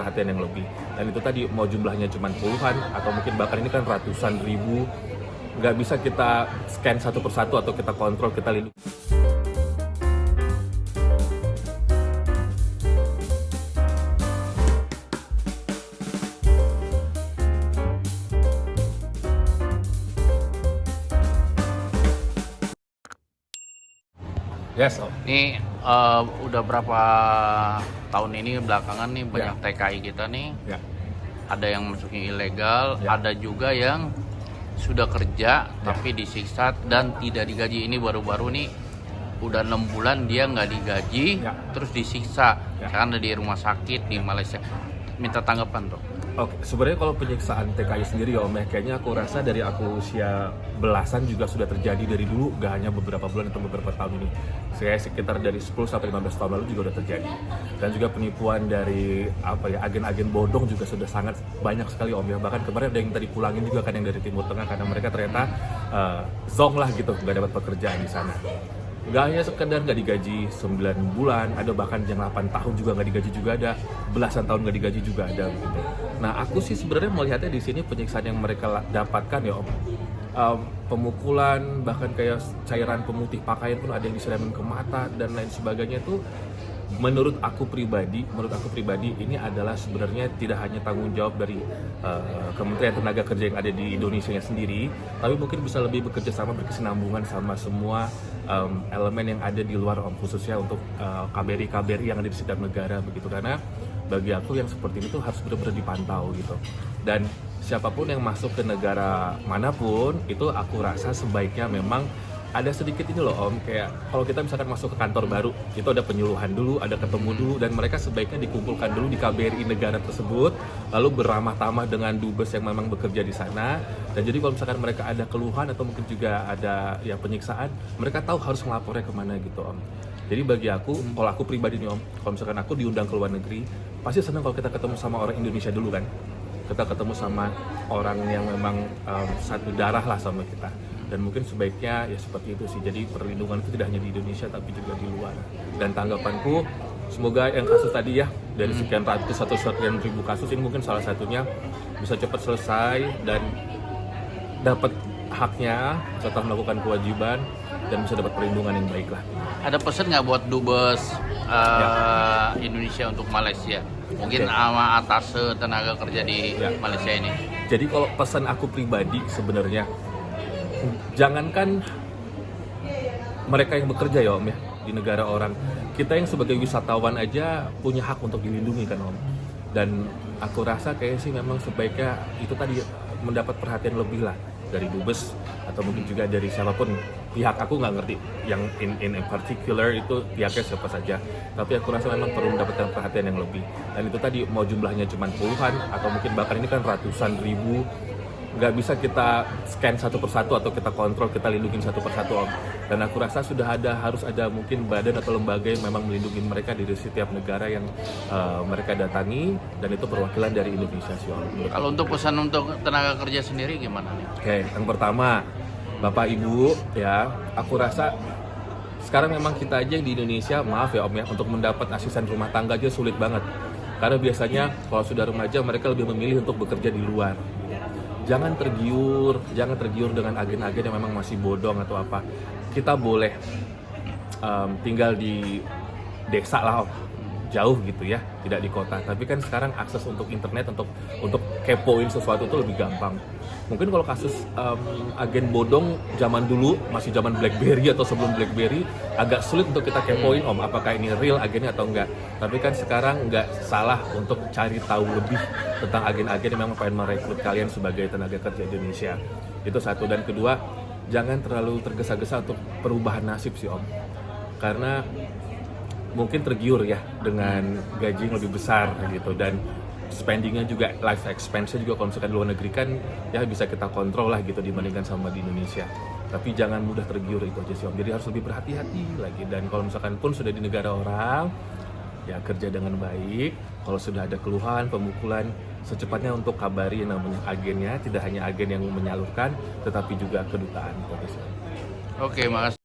perhatian yang lebih. Dan itu tadi, mau jumlahnya cuma puluhan atau mungkin bahkan ini kan ratusan ribu, nggak bisa kita scan satu persatu atau kita kontrol, kita lindungi. Yes, Om. Ini udah berapa tahun ini belakangan nih banyak TKI kita nih, Ya. ada yang masuknya ilegal, Ya. ada juga yang sudah kerja tapi disiksa dan tidak digaji. Ini baru-baru nih udah 6 bulan dia nggak digaji, Ya. terus disiksa Ya. karena di rumah sakit di Malaysia. Minta tanggapan tuh. Oke, sebenarnya kalau penyiksaan TKI sendiri ya Om, ya, kayaknya aku rasa dari aku usia belasan juga sudah terjadi dari dulu, gak hanya beberapa bulan atau beberapa tahun ini. Saya sekitar dari 10 sampai 15 tahun lalu juga udah terjadi. Dan juga penipuan dari agen-agen bodong juga sudah sangat banyak sekali Om ya. Bahkan kemarin ada yang tadi pulangin juga kan yang dari Timur Tengah karena mereka ternyata zong lah gitu, nggak dapat pekerjaan di sana. Nggak hanya sekedar nggak digaji 9 bulan, ada bahkan yang 8 tahun juga nggak digaji juga ada, belasan tahun nggak digaji juga ada gitu. Nah aku sih sebenarnya melihatnya di sini penyiksaan yang mereka dapatkan ya Om, pemukulan, bahkan kayak cairan pemutih pakaian pun ada yang disiramin ke mata dan lain sebagainya itu menurut aku pribadi ini adalah sebenarnya tidak hanya tanggung jawab dari Kementerian Tenaga Kerja yang ada di Indonesia sendiri, tapi mungkin bisa lebih bekerja sama, berkesinambungan sama semua elemen yang ada di luar Om, khususnya untuk KBRI yang ada di setiap negara begitu. Karena bagi aku yang seperti itu harus benar-benar dipantau gitu. Dan siapapun yang masuk ke negara manapun itu aku rasa sebaiknya memang ada sedikit ini loh Om, kayak kalau kita misalkan masuk ke kantor baru, itu ada penyuluhan dulu, ada ketemu dulu, dan mereka sebaiknya dikumpulkan dulu di KBRI negara tersebut, lalu beramah tamah dengan dubes yang memang bekerja di sana. Dan jadi kalau misalkan mereka ada keluhan atau mungkin juga ada ya penyiksaan, mereka tahu harus melapornya kemana gitu Om. Jadi bagi aku, kalau aku pribadi nih Om, kalau misalkan aku diundang ke luar negeri, pasti senang kalau kita ketemu sama orang Indonesia dulu kan. Kita ketemu sama orang yang memang satu darah lah sama kita. Dan mungkin sebaiknya ya seperti itu sih. Jadi perlindungan itu tidak hanya di Indonesia tapi juga di luar. Dan tanggapanku, semoga yang kasus tadi ya, dari sekian ratus atau sekian ribu kasus ini mungkin salah satunya bisa cepat selesai dan dapat haknya setelah melakukan kewajiban dan bisa dapat perlindungan yang baik lah. Ada pesan nggak buat dubes Indonesia untuk Malaysia? Mungkin sama atas tenaga kerja di Malaysia ini. Jadi kalau pesan aku pribadi sebenarnya, jangankan mereka yang bekerja ya Om ya di negara orang, kita yang sebagai wisatawan aja punya hak untuk dilindungi kan Om. Dan aku rasa kayak sih memang sebaiknya itu tadi mendapat perhatian lebih lah dari dubes atau mungkin juga dari siapapun pihak. Aku nggak ngerti yang in particular itu pihaknya siapa saja, tapi aku rasa memang perlu mendapatkan perhatian yang lebih. Dan itu tadi, mau jumlahnya cuma puluhan atau mungkin bahkan ini kan ratusan ribu, nggak bisa kita scan satu persatu atau kita kontrol, kita lindungi satu persatu Om. Dan aku rasa harus ada mungkin badan atau lembaga yang memang melindungi mereka dari setiap negara yang mereka datangi, dan itu perwakilan dari Indonesia sih Om. Kalau untuk pesan untuk tenaga kerja sendiri gimana nih? Oke, yang pertama, Bapak Ibu ya, aku rasa sekarang memang kita aja yang di Indonesia, maaf ya Om ya, untuk mendapat asisten rumah tangga aja sulit banget. Karena biasanya kalau sudah remaja mereka lebih memilih untuk bekerja di luar. Jangan tergiur dengan agen-agen yang memang masih bodong atau apa. Kita boleh tinggal di desa lah Om, jauh gitu ya, tidak di kota. Tapi kan sekarang akses untuk internet untuk kepoin sesuatu itu lebih gampang. Mungkin kalau kasus agen bodong zaman dulu, masih zaman BlackBerry atau sebelum BlackBerry, agak sulit untuk kita kepoin Om, apakah ini real agennya atau enggak. Tapi kan sekarang nggak salah untuk cari tahu lebih tentang agen-agen yang memang pengen merekrut kalian sebagai tenaga kerja Indonesia. Itu satu. Dan kedua, jangan terlalu tergesa-gesa untuk perubahan nasib sih Om. Karena mungkin tergiur ya dengan gaji yang lebih besar gitu, dan spendingnya juga, life expense-nya juga kalau misalkan di luar negeri kan ya bisa kita kontrol lah gitu dibandingkan sama di Indonesia. Tapi jangan mudah tergiur, itu aja sih Om. Jadi harus lebih berhati-hati lagi. Dan kalau misalkan pun sudah di negara orang, ya kerja dengan baik. Kalau sudah ada keluhan, pemukulan, secepatnya untuk kabari yang namanya agennya, tidak hanya agen yang menyalurkan, tetapi juga kedutaan. Oke, makasih.